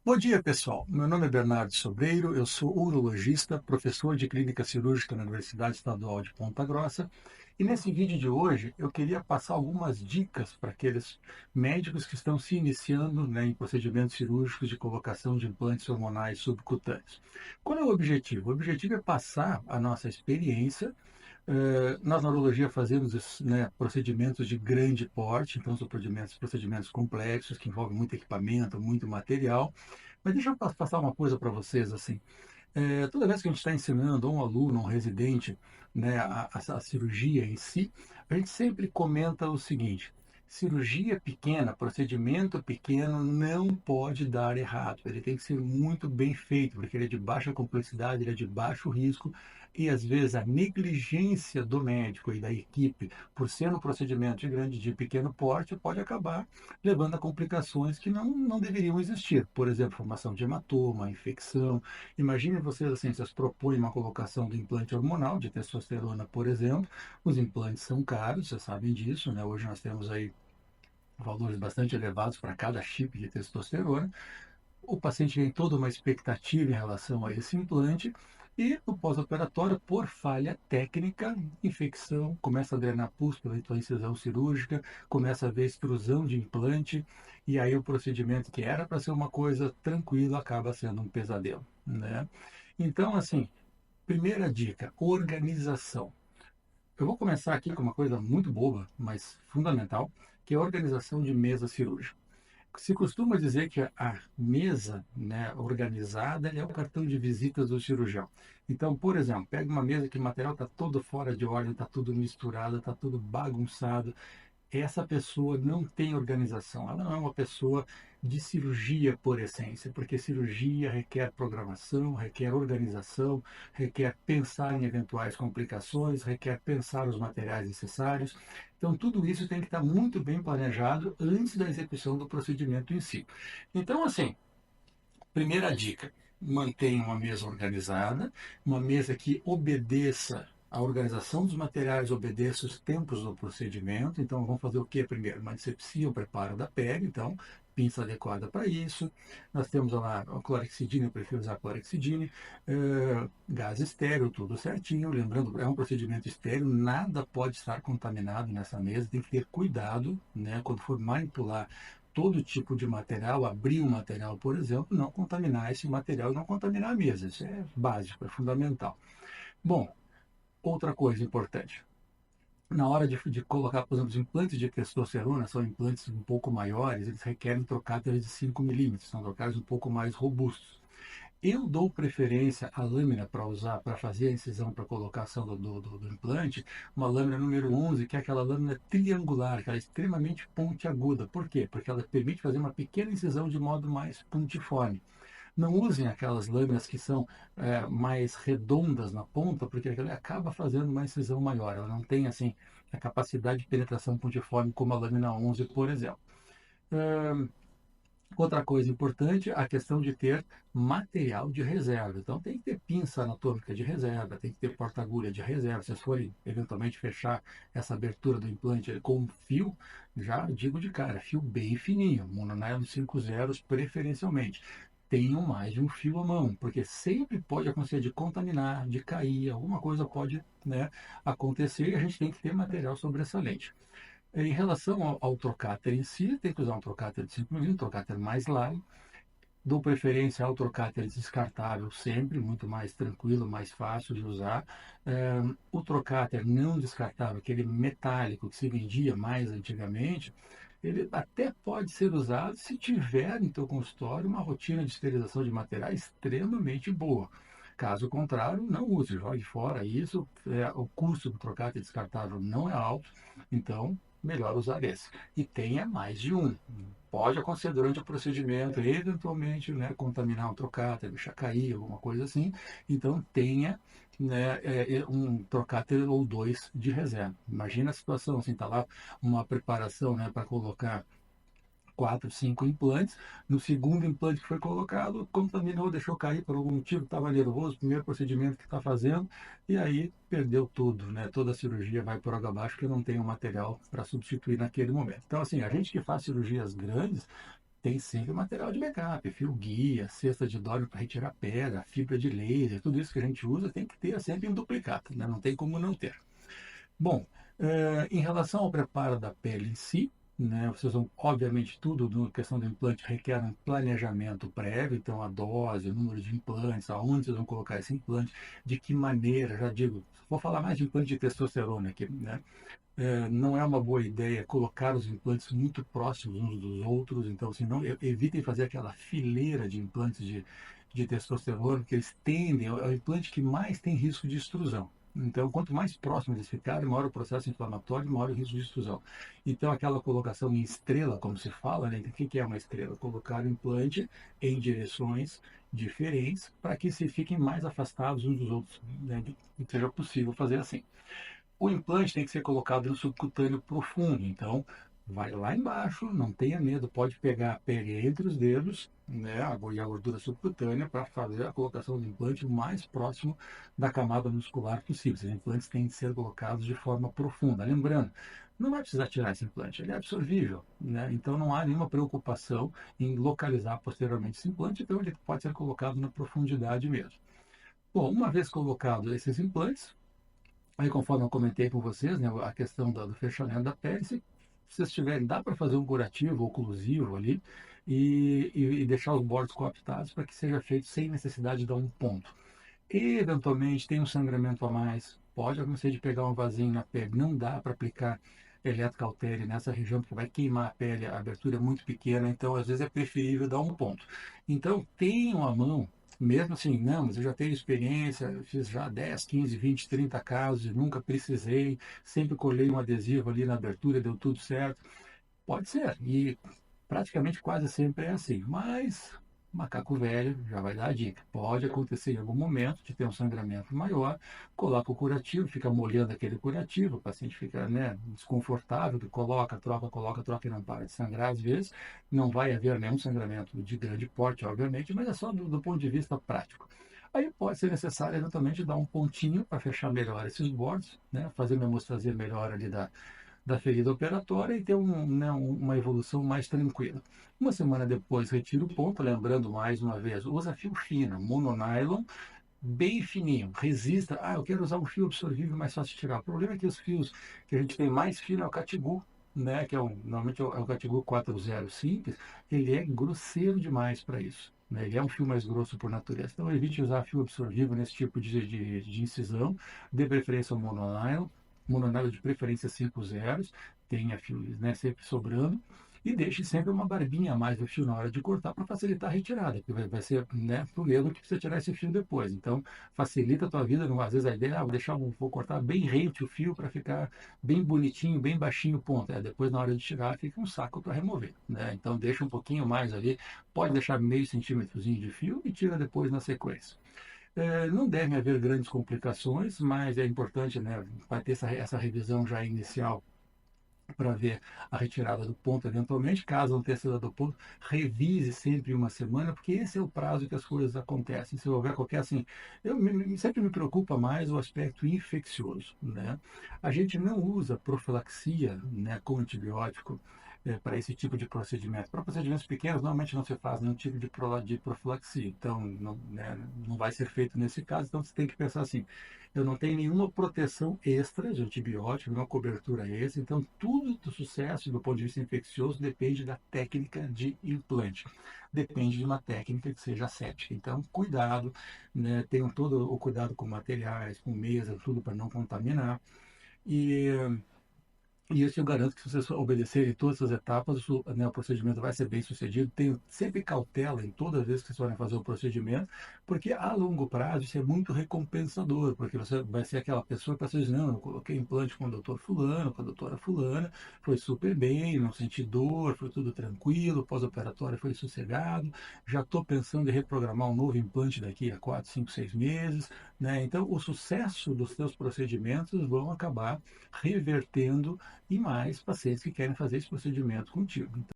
Bom dia, pessoal. Meu nome é Bernardo Sobreiro, eu sou urologista, professor de clínica cirúrgica na Universidade Estadual de Ponta Grossa. E nesse vídeo de hoje eu queria passar algumas dicas para aqueles médicos que estão se iniciando, em procedimentos cirúrgicos de colocação de implantes hormonais subcutâneos. Qual é o objetivo? O objetivo é passar a nossa experiência. Nós na urologia fazemos procedimentos de grande porte, então são procedimentos complexos que envolvem muito equipamento, muito material. Mas deixa eu passar uma coisa para vocês assim. Toda vez que a gente está ensinando a um aluno, a um residente, a cirurgia em si, a gente sempre comenta o seguinte: cirurgia pequena, procedimento pequeno não pode dar errado. Ele tem que ser muito bem feito, porque ele é de baixa complexidade, ele é de baixo risco e às vezes a negligência do médico e da equipe, por ser um procedimento de pequeno porte, pode acabar levando a complicações que não deveriam existir. Por exemplo, formação de hematoma, infecção. Imagine vocês assim, vocês propõem uma colocação do implante hormonal, de testosterona, por exemplo. Os implantes são caros, vocês sabem disso, né? Hoje nós temos aí valores bastante elevados para cada chip de testosterona. O paciente tem toda uma expectativa em relação a esse implante e no pós-operatório, por falha técnica, infecção, começa a drenar pus pela incisão cirúrgica, começa a haver extrusão de implante e aí o procedimento que era para ser uma coisa tranquila acaba sendo um pesadelo, né? Então, assim, primeira dica, organização. Eu vou começar aqui com uma coisa muito boba, mas fundamental, que é a organização de mesa cirúrgica. Se costuma dizer que a mesa, organizada é o cartão de visitas do cirurgião. Então, por exemplo, pega uma mesa que o material está todo fora de ordem, está tudo misturado, está tudo bagunçado. Essa pessoa não tem organização. Ela não é uma pessoa de cirurgia por essência, porque cirurgia requer programação, requer organização, requer pensar em eventuais complicações, requer pensar os materiais necessários. Então, tudo isso tem que estar muito bem planejado antes da execução do procedimento em si. Então, assim, primeira dica: mantenha uma mesa organizada, uma mesa que obedeça a organização dos materiais, obedeça os tempos do procedimento. Então, vamos fazer o que primeiro? Uma disepsia, o preparo da pele. Então, pinça adequada para isso. Nós temos lá a clorexidina, eu prefiro usar clorexidina, gás estéreo, tudo certinho. Lembrando, é um procedimento estéreo, nada pode estar contaminado nessa mesa, tem que ter cuidado, né, quando for manipular todo tipo de material, abrir um material, por exemplo, não contaminar esse material e não contaminar a mesa. Isso é básico, é fundamental. Bom, outra coisa importante. Na hora de colocar, por exemplo, os implantes de testosterona, são implantes um pouco maiores, eles requerem trocáteres de 5 milímetros, são trocáteres um pouco mais robustos. Eu dou preferência à lâmina para usar, para fazer a incisão, para colocação do implante, uma lâmina número 11, que é aquela lâmina triangular, que ela é extremamente pontiaguda. Por quê? Porque ela permite fazer uma pequena incisão de modo mais pontiforme. Não usem aquelas lâminas que são mais redondas na ponta, porque ela acaba fazendo uma incisão maior. Ela não tem assim a capacidade de penetração pontiforme como a lâmina 11, por exemplo. Outra coisa importante, a questão de ter material de reserva. Então, tem que ter pinça anatômica de reserva, tem que ter porta-agulha de reserva. Se vocês forem eventualmente fechar essa abertura do implante com fio, já digo de cara, fio bem fininho, mononylon 5 zeros preferencialmente. Tenham mais de um fio à mão, porque sempre pode acontecer de contaminar, de cair, alguma coisa pode, acontecer e a gente tem que ter material sobressalente. Em relação ao trocáter em si, tem que usar um trocáter de 5 milímetros, um trocáter mais largo. Dou preferência ao trocáter descartável sempre, muito mais tranquilo, mais fácil de usar. O trocáter não descartável, aquele metálico que se vendia mais antigamente, ele até pode ser usado se tiver em teu consultório uma rotina de esterilização de materiais extremamente boa. Caso contrário, não use, jogue fora isso. O custo do trocáter descartável não é alto, então melhor usar esse. E tenha mais de um. Pode acontecer durante o procedimento, eventualmente, contaminar um trocáter, deixar cair, alguma coisa assim. Então, tenha, um trocáter ou dois de reserva. Imagina a situação, assim, está lá uma preparação, para colocar 4, 5 implantes. No segundo implante que foi colocado, contaminou, deixou cair por algum motivo, estava nervoso, primeiro procedimento que está fazendo, e aí perdeu tudo, né? Toda a cirurgia vai por água abaixo, porque não tem o material para substituir naquele momento. Então, assim, a gente que faz cirurgias grandes, tem sempre material de backup, fio guia, cesta de dobra para retirar pedra, fibra de laser, tudo isso que a gente usa tem que ter sempre em duplicata, né? Não tem como não ter. Bom, em relação ao preparo da pele em si, né, vocês vão, obviamente, tudo na questão do implante requer um planejamento prévio, então a dose, o número de implantes, aonde vocês vão colocar esse implante, de que maneira, já digo, vou falar mais de implante de testosterona aqui, né? Não é uma boa ideia colocar os implantes muito próximos uns dos outros, então, assim, não, evitem fazer aquela fileira de implantes de testosterona, que eles tendem, é o implante que mais tem risco de extrusão. Então, quanto mais próximo eles ficarem, maior o processo inflamatório, maior o risco de extrusão. Então, aquela colocação em estrela, como se fala, né? O que é uma estrela? Colocar o implante em direções diferentes para que se fiquem mais afastados uns dos outros, né? Que seja possível fazer assim. O implante tem que ser colocado no subcutâneo profundo, então vai lá embaixo, não tenha medo, pode pegar a pele entre os dedos, né, e a gordura subcutânea para fazer a colocação do implante o mais próximo da camada muscular possível. Os implantes têm que ser colocados de forma profunda. Lembrando, não vai precisar tirar esse implante, ele é absorvível, né? Então não há nenhuma preocupação em localizar posteriormente esse implante, então ele pode ser colocado na profundidade mesmo. Bom, uma vez colocados esses implantes, aí, conforme eu comentei com vocês, né, a questão do fechamento da pele, se vocês tiverem, dá para fazer um curativo oclusivo ali e deixar os bordos coaptados para que seja feito sem necessidade de dar um ponto. E, eventualmente, tem um sangramento a mais, pode acontecer de pegar um vasinho na pele, não dá para aplicar eletro-cautério nessa região, porque vai queimar a pele, a abertura é muito pequena, então às vezes é preferível dar um ponto. Então tenham à mão, mesmo assim, não, mas eu já tenho experiência, fiz já 10, 15, 20, 30 casos e nunca precisei, sempre colei um adesivo ali na abertura, deu tudo certo. Pode ser, e praticamente quase sempre é assim, mas macaco velho já vai dar a dica. Pode acontecer em algum momento de ter um sangramento maior, coloca o curativo, fica molhando aquele curativo, o paciente fica, né, desconfortável, coloca, troca e não para de sangrar às vezes. Não vai haver nenhum sangramento de grande porte, obviamente, mas é só do ponto de vista prático. Aí pode ser necessário eventualmente dar um pontinho para fechar melhor esses bordos, né, fazer uma hemostasia melhor ali da ferida operatória e ter né, uma evolução mais tranquila. Uma semana depois, retira o ponto, lembrando mais uma vez, usa fio fino, mononylon, bem fininho, resista. Ah, eu quero usar um fio absorvível mais fácil de tirar. O problema é que os fios que a gente tem mais fino é o Catigu, né, que normalmente é o Catigu 40 simples, ele é grosseiro demais para isso. Né? Ele é um fio mais grosso por natureza. Então, evite usar fio absorvível nesse tipo de incisão, de preferência o mononylon de preferência 5 zeros, tenha fios, né, sempre sobrando, e deixe sempre uma barbinha a mais do fio na hora de cortar para facilitar a retirada, que vai ser, né, pro medo que precisa tirar esse fio depois. Então, facilita a tua vida. Às vezes a ideia é, vou cortar bem rente o fio para ficar bem bonitinho, bem baixinho o ponto. Depois, na hora de tirar, fica um saco para remover. Né? Então, deixa um pouquinho mais ali, pode deixar meio centímetrozinho de fio e tira depois na sequência. Não devem haver grandes complicações, mas é importante, né, vai ter essa revisão já inicial para ver a retirada do ponto eventualmente. Caso não tenha sido do ponto, revise sempre uma semana, porque esse é o prazo que as coisas acontecem. Se houver qualquer assim, sempre me preocupa mais o aspecto infeccioso, né? A gente não usa profilaxia, né, com antibiótico para esse tipo de procedimento. Para procedimentos pequenos, normalmente não se faz nenhum tipo de profilaxia, então não, né, não vai ser feito nesse caso. Então você tem que pensar assim: eu não tenho nenhuma proteção extra de antibiótico, nenhuma cobertura extra, então tudo do sucesso do ponto de vista infeccioso depende da técnica de implante. Depende de uma técnica que seja aséptica. Então, cuidado, né? Tenham todo o cuidado com materiais, com mesa, tudo para não contaminar. E e isso eu garanto que se vocês obedecerem todas essas etapas, né, o procedimento vai ser bem sucedido. Tenho sempre cautela em toda vez que vocês forem fazer o procedimento, porque a longo prazo isso é muito recompensador, porque você vai ser aquela pessoa que você diz, não, eu coloquei implante com o doutor fulano, com a doutora fulana, foi super bem, não senti dor, foi tudo tranquilo, pós-operatório foi sossegado, já estou pensando em reprogramar um novo implante daqui a 4, 5, 6 meses. Né? Então, o sucesso dos seus procedimentos vão acabar revertendo e mais pacientes que querem fazer esse procedimento contigo. Então,